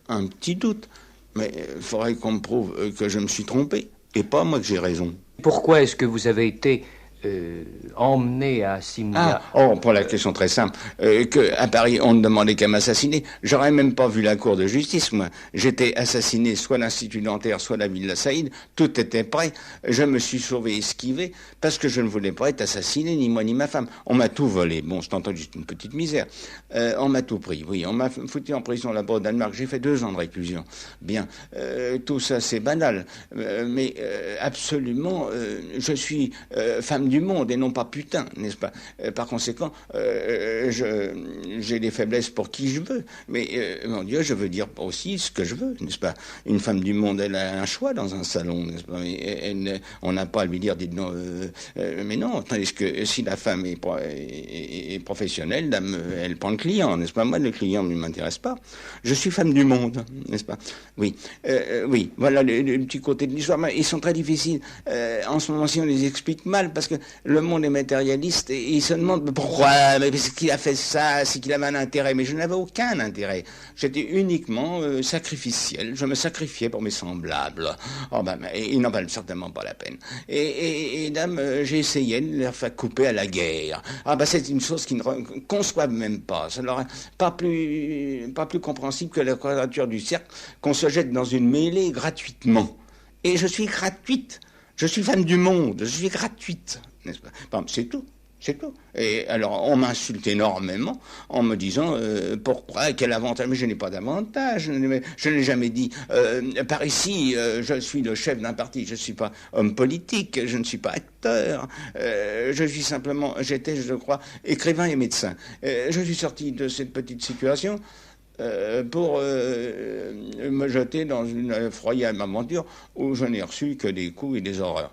Speaker 6: un petit doute. Mais il faudrait qu'on me prouve que je me suis trompé, et pas moi que j'ai raison.
Speaker 5: Pourquoi est-ce que vous avez été emmené à Simla?
Speaker 6: Pour la question très simple, qu'à Paris, on ne demandait qu'à m'assassiner. J'aurais même pas vu la cour de justice, moi. J'étais assassiné, soit l'Institut dentaire, soit la Villa Saïd. Tout était prêt. Je me suis sauvé, esquivé, parce que je ne voulais pas être assassiné, ni moi, ni ma femme. On m'a tout volé. Bon, c'est entendu, juste une petite misère. On m'a tout pris, oui. On m'a foutu en prison là-bas au Danemark. J'ai fait 2 ans de réclusion. Bien. Tout ça, c'est banal. Mais absolument, je suis femme du monde et non pas putain, n'est-ce pas? Par conséquent, j'ai des faiblesses pour qui je veux, mais mon Dieu, je veux dire aussi ce que je veux, n'est-ce pas? Une femme du monde, elle a un choix dans un salon, n'est-ce pas? On n'a pas à lui dire, dites non, mais non, tandis que si la femme est professionnelle, elle prend le client, n'est-ce pas? Moi, le client ne m'intéresse pas. Je suis femme du monde, n'est-ce pas? Oui, oui, voilà le petit côté de l'histoire. Ils sont très difficiles. En ce moment-ci, on les explique mal parce que le monde est matérialiste et il se demande pourquoi, mais parce qu'il a fait ça, c'est qu'il avait un intérêt. Mais je n'avais aucun intérêt. J'étais uniquement sacrificiel. Je me sacrifiais pour mes semblables. Oh ben, ils n'en valent certainement pas la peine. Et dame, j'ai essayé de leur faire couper à la guerre. Ah ben, c'est une chose qu'ils ne conçoivent même pas. Ça leur est pas plus compréhensible que la quadrature du cercle, qu'on se jette dans une mêlée gratuitement. Et je suis gratuite. Je suis femme du monde. Je suis gratuite. N'est-ce pas? Bon, c'est tout. C'est tout. Et alors, on m'insulte énormément en me disant pourquoi, quel avantage. Mais je n'ai pas d'avantage. Je n'ai jamais dit par ici, je suis le chef d'un parti. Je ne suis pas homme politique. Je ne suis pas acteur. Je suis simplement, j'étais, je crois, écrivain et médecin. Je suis sorti de cette petite situation pour me jeter dans une effroyable aventure où je n'ai reçu que des coups et des horreurs.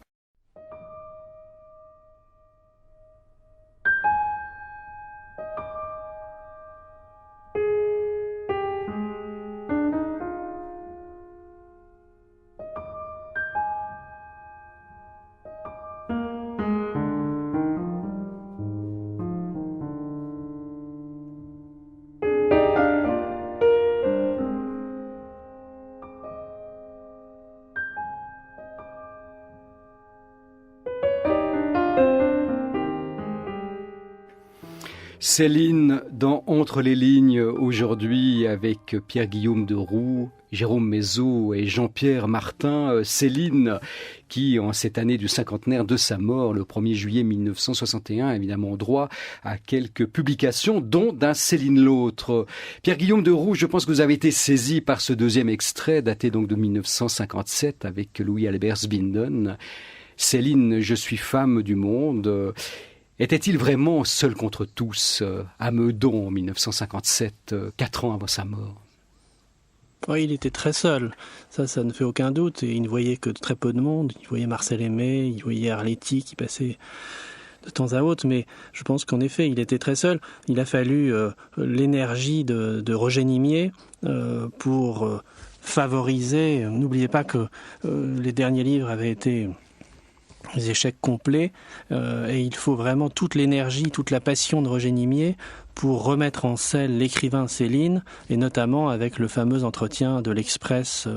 Speaker 1: Céline dans Entre les lignes aujourd'hui avec Pierre-Guillaume de Roux, Jérôme Mézot et Jean-Pierre Martin. Céline qui, en cette année du cinquantenaire de sa mort, le 1er juillet 1961, a évidemment droit à quelques publications, dont d'un Céline l'autre. Pierre-Guillaume de Roux, je pense que vous avez été saisi par ce deuxième extrait, daté donc de 1957, avec Louis-Albert Sbinden. Céline, je suis femme du monde. Était-il vraiment seul contre tous à Meudon en 1957, 4 ans avant sa mort?
Speaker 2: Oui, il était très seul, ça ne fait aucun doute, et il ne voyait que très peu de monde. Il voyait Marcel Aimé, il voyait Arletty qui passait de temps à autre, mais je pense qu'en effet, il était très seul. Il a fallu l'énergie de Roger Nimier pour favoriser. N'oubliez pas que les derniers livres avaient été des échecs complets, et il faut vraiment toute l'énergie, toute la passion de Roger Nimier pour remettre en selle l'écrivain Céline, et notamment avec le fameux entretien de l'Express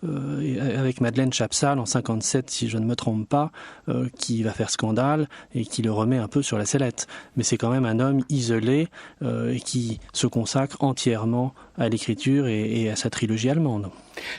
Speaker 2: avec Madeleine Chapsal en 57, si je ne me trompe pas, qui va faire scandale et qui le remet un peu sur la sellette. Mais c'est quand même un homme isolé et qui se consacre entièrement à l'écriture et à sa trilogie allemande.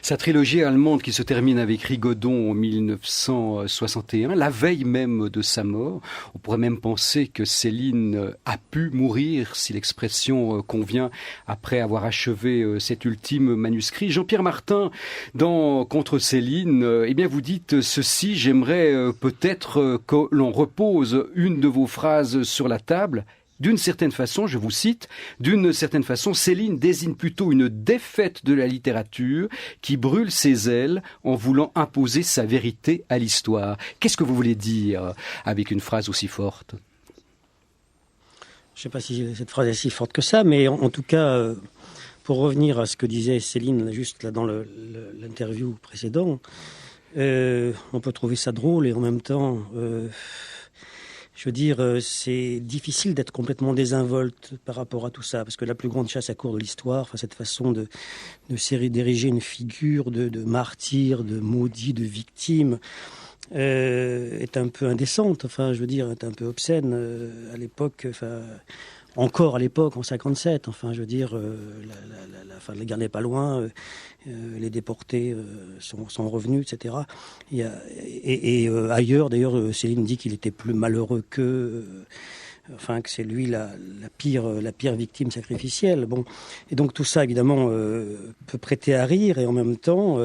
Speaker 1: Sa trilogie allemande qui se termine avec Rigaudon en 1961, la veille même de sa mort. On pourrait même penser que Céline a pu mourir, si l'expression convient, après avoir achevé cet ultime manuscrit. Jean-Pierre Martin, dans Contre Céline, eh bien vous dites ceci: j'aimerais peut-être que l'on repose une de vos phrases sur la table. D'une certaine façon, je vous cite, d'une certaine façon, Céline désigne plutôt une défaite de la littérature qui brûle ses ailes en voulant imposer sa vérité à l'histoire. Qu'est-ce que vous voulez dire avec une phrase aussi forte ?
Speaker 4: Je ne sais pas si cette phrase est si forte que ça, mais en tout cas, pour revenir à ce que disait Céline juste là dans l'interview précédente, on peut trouver ça drôle et en même temps... Je veux dire, c'est difficile d'être complètement désinvolte par rapport à tout ça, parce que la plus grande chasse à court de l'histoire, enfin, cette façon de d'ériger une figure de martyr, de maudit, de victime, est un peu indécente, enfin, je veux dire, est un peu obscène à l'époque, enfin... Encore à l'époque, en 57, enfin, je veux dire, la fin de la guerre n'est pas loin, les déportés sont revenus, etc. Et ailleurs, d'ailleurs, Céline dit qu'il était plus malheureux qu'eux, enfin, que c'est lui la pire victime sacrificielle. Bon, et donc tout ça, évidemment, peut prêter à rire, et en même temps,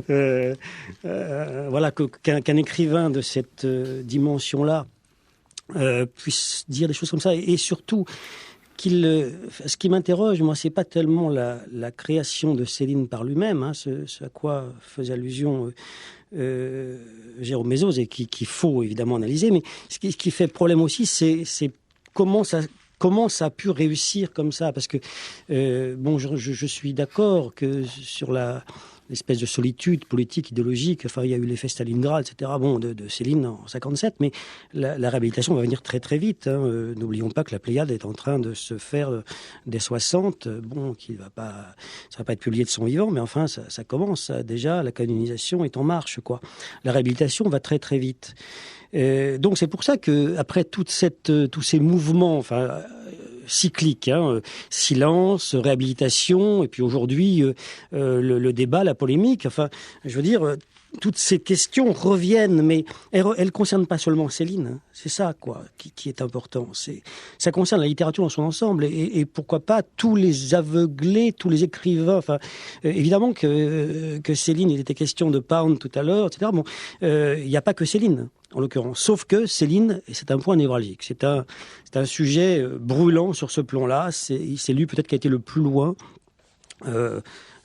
Speaker 4: voilà, qu'un écrivain de cette dimension-là puisse dire des choses comme ça, et surtout ce qui m'interroge, moi, c'est pas tellement la création de Céline par lui-même, hein, ce à quoi faisait allusion Jérôme Mézos, et qu'il faut évidemment analyser, mais ce qui fait problème aussi, c'est comment ça a pu réussir comme ça, parce que bon, je suis d'accord que sur l'espèce de solitude politique, idéologique, enfin, il y a eu l'effet Stalingrad, etc., bon, de Céline en 57, mais la réhabilitation va venir très très vite, hein. N'oublions pas que la Pléiade est en train de se faire dès 60, bon, ça va pas être publié de son vivant, mais enfin, ça commence, déjà, la canonisation est en marche, quoi. La réhabilitation va très très vite. Donc c'est pour ça que après tous ces mouvements, enfin cycliques, hein, silence, réhabilitation, et puis aujourd'hui le débat, la polémique, enfin, je veux dire, toutes ces questions reviennent, mais elles concernent pas seulement Céline, hein. C'est ça, quoi, qui est important. Ça concerne la littérature dans son ensemble, et pourquoi pas tous les aveuglés, tous les écrivains. Enfin, évidemment que Céline, il était question de Pound tout à l'heure, etc. Bon, il n'y a pas que Céline, en l'occurrence. Sauf que Céline, c'est un point névralgique. C'est un sujet brûlant sur ce plan-là. C'est lui peut-être qui a été le plus loin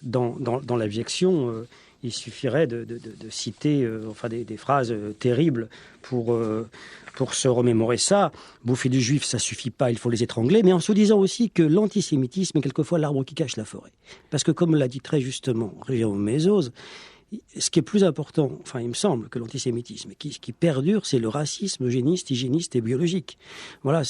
Speaker 4: dans l'abjection. Il suffirait de citer enfin des phrases terribles pour se remémorer ça. Bouffer du juif, ça suffit pas, il faut les étrangler. Mais en se disant aussi que l'antisémitisme est quelquefois l'arbre qui cache la forêt. Parce que comme l'a dit très justement Jérôme Mézos, ce qui est plus important, enfin il me semble, que l'antisémitisme, qui perdure, c'est le racisme eugéniste, hygiéniste et biologique. Voilà,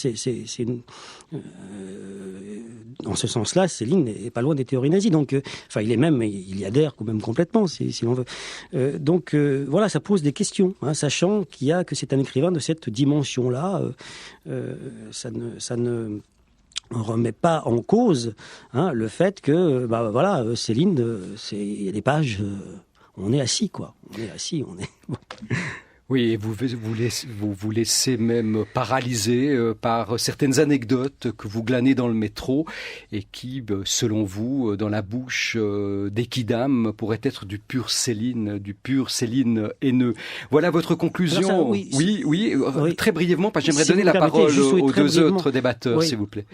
Speaker 4: dans ce sens-là, Céline n'est pas loin des théories nazies. Donc, enfin, il y adhère quand même complètement, si l'on veut. Donc, voilà, ça pose des questions, hein, sachant que c'est un écrivain de cette dimension-là. Ça ne remet pas en cause, hein, le fait que, voilà, Céline, il y a des pages. On est assis, quoi. Bon.
Speaker 1: Oui, et vous laissez même paralyser par certaines anecdotes que vous glanez dans le métro et qui, selon vous, dans la bouche des Quidam, pourraient être du pur Céline haineux. Voilà votre conclusion.
Speaker 4: Alors ça, oui,
Speaker 1: très brièvement, parce que j'aimerais
Speaker 4: si
Speaker 1: donner la parole aux deux autres débatteurs,
Speaker 4: oui.
Speaker 1: s'il vous plaît.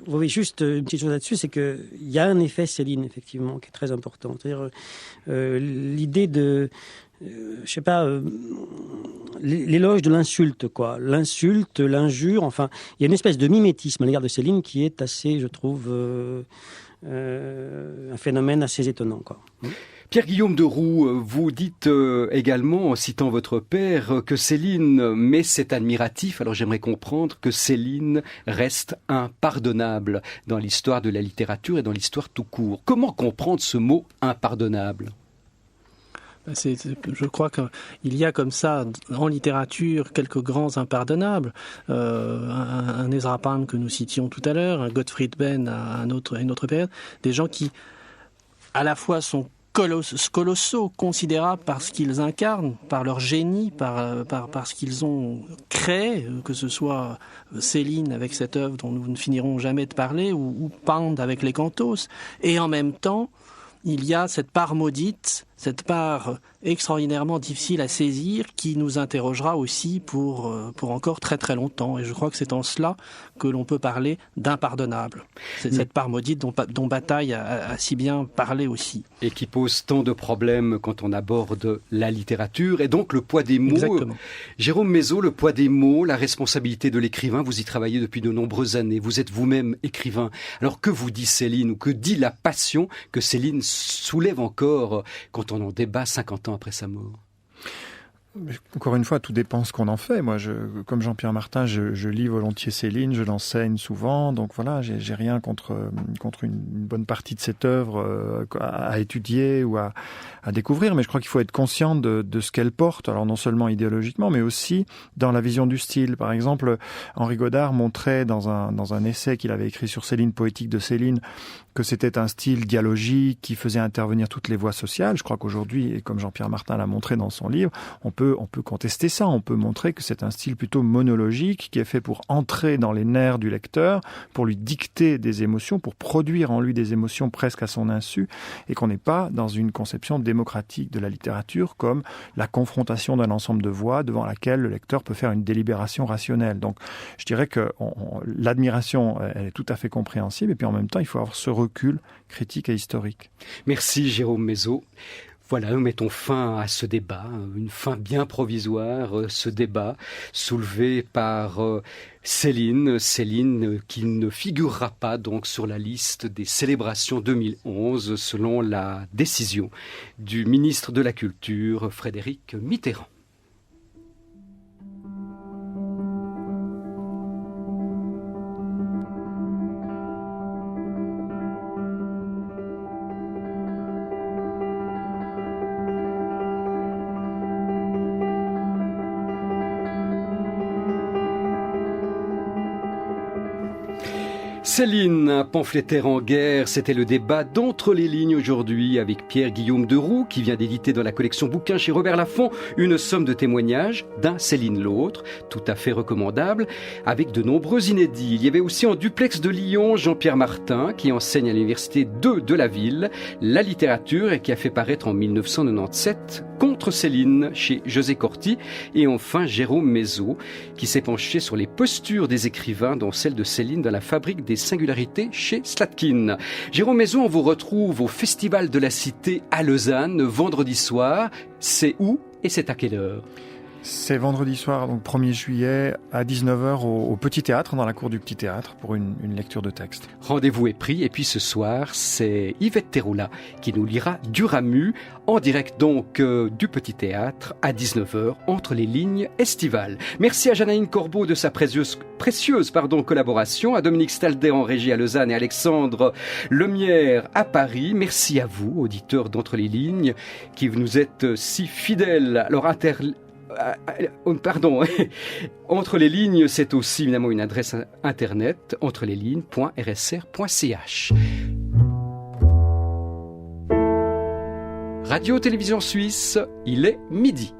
Speaker 4: Oui, juste une petite chose là-dessus, c'est qu'il y a un effet Céline, effectivement, qui est très important. C'est-à-dire l'idée de, je sais pas, l'éloge de l'insulte, quoi. L'insulte, l'injure, enfin, il y a une espèce de mimétisme à l'égard de Céline qui est assez, je trouve, un phénomène assez étonnant, quoi.
Speaker 1: Pierre-Guillaume de Roux, vous dites également, en citant votre père, que Céline met cet admiratif. Alors j'aimerais comprendre que Céline reste impardonnable dans l'histoire de la littérature et dans l'histoire tout court. Comment comprendre ce mot impardonnable ?
Speaker 2: Je crois qu'il y a comme ça en littérature quelques grands impardonnables. Un Ezra Pound que nous citions tout à l'heure, un Gottfried Benn à une autre période, des gens qui à la fois sont colossaux, considérables par ce qu'ils incarnent, par leur génie, par ce qu'ils ont créé, que ce soit Céline avec cette œuvre dont nous ne finirons jamais de parler, ou Pound avec les Cantos, et en même temps il y a cette part maudite, cette part extraordinairement difficile à saisir qui nous interrogera aussi pour encore très très longtemps. Et je crois que c'est en cela que l'on peut parler d'impardonnable. C'est cette part maudite dont Bataille a si bien parlé aussi.
Speaker 1: Et qui pose tant de problèmes quand on aborde la littérature et donc le poids des mots.
Speaker 2: Exactement.
Speaker 1: Jérôme Mézot, le poids des mots, la responsabilité de l'écrivain, vous y travaillez depuis de nombreuses années. Vous êtes vous-même écrivain. Alors que vous dit Céline ou que dit la passion que Céline soulève encore quand on en débat 50 ans après sa mort?
Speaker 3: Encore une fois, tout dépend ce qu'on en fait. Moi, comme Jean-Pierre Martin, je lis volontiers Céline, je l'enseigne souvent. Donc voilà, j'ai rien contre une bonne partie de cette œuvre à étudier ou à découvrir. Mais je crois qu'il faut être conscient de ce qu'elle porte. Alors non seulement idéologiquement, mais aussi dans la vision du style. Par exemple, Henri Godard montrait dans un essai qu'il avait écrit sur Céline, Poétique de Céline, que c'était un style dialogique qui faisait intervenir toutes les voix sociales. Je crois qu'aujourd'hui, et comme Jean-Pierre Martin l'a montré dans son livre, on peut contester ça. On peut montrer que c'est un style plutôt monologique qui est fait pour entrer dans les nerfs du lecteur, pour lui dicter des émotions, pour produire en lui des émotions presque à son insu, et qu'on n'est pas dans une conception démocratique de la littérature comme la confrontation d'un ensemble de voix devant laquelle le lecteur peut faire une délibération rationnelle. Donc, je dirais que l'admiration, elle est tout à fait compréhensible, et puis en même temps, il faut avoir ce recul critique et historique.
Speaker 1: Merci Jérôme Mézot. Voilà, nous mettons fin à ce débat, une fin bien provisoire, ce débat soulevé par Céline qui ne figurera pas donc sur la liste des célébrations 2011 selon la décision du ministre de la Culture, Frédéric Mitterrand. Céline, pamphlétaire en guerre, c'était le débat d'Entre les lignes aujourd'hui avec Pierre-Guillaume de Roux qui vient d'éditer dans la collection bouquins chez Robert Laffont une somme de témoignages d'un Céline l'autre, tout à fait recommandable, avec de nombreux inédits. Il y avait aussi en duplex de Lyon Jean-Pierre Martin qui enseigne à l'université 2 de la ville la littérature et qui a fait paraître en 1997 Contre Céline chez José Corti, et enfin Jérôme Mézot qui s'est penché sur les postures des écrivains dont celle de Céline dans la fabrique des singularités chez Slatkin. Jérôme Mézot, on vous retrouve au Festival de la Cité à Lausanne vendredi soir. C'est où et c'est à quelle heure ?
Speaker 3: C'est vendredi soir, donc 1er juillet, à 19h au Petit Théâtre, dans la cour du Petit Théâtre, pour une lecture de texte.
Speaker 1: Rendez-vous est pris, et puis ce soir, c'est Yvette Teroula qui nous lira Duramu, en direct donc du Petit Théâtre, à 19h, entre les lignes estivales. Merci à Janaïne Corbeau de sa précieuse collaboration, à Dominique Stalder en régie à Lausanne et Alexandre Lemierre à Paris. Merci à vous, auditeurs d'Entre les lignes, qui nous êtes si fidèles. Alors, Entre les lignes, c'est aussi évidemment une adresse internet, entreleslignes.rsr.ch. Radio-Télévision Suisse, il est midi.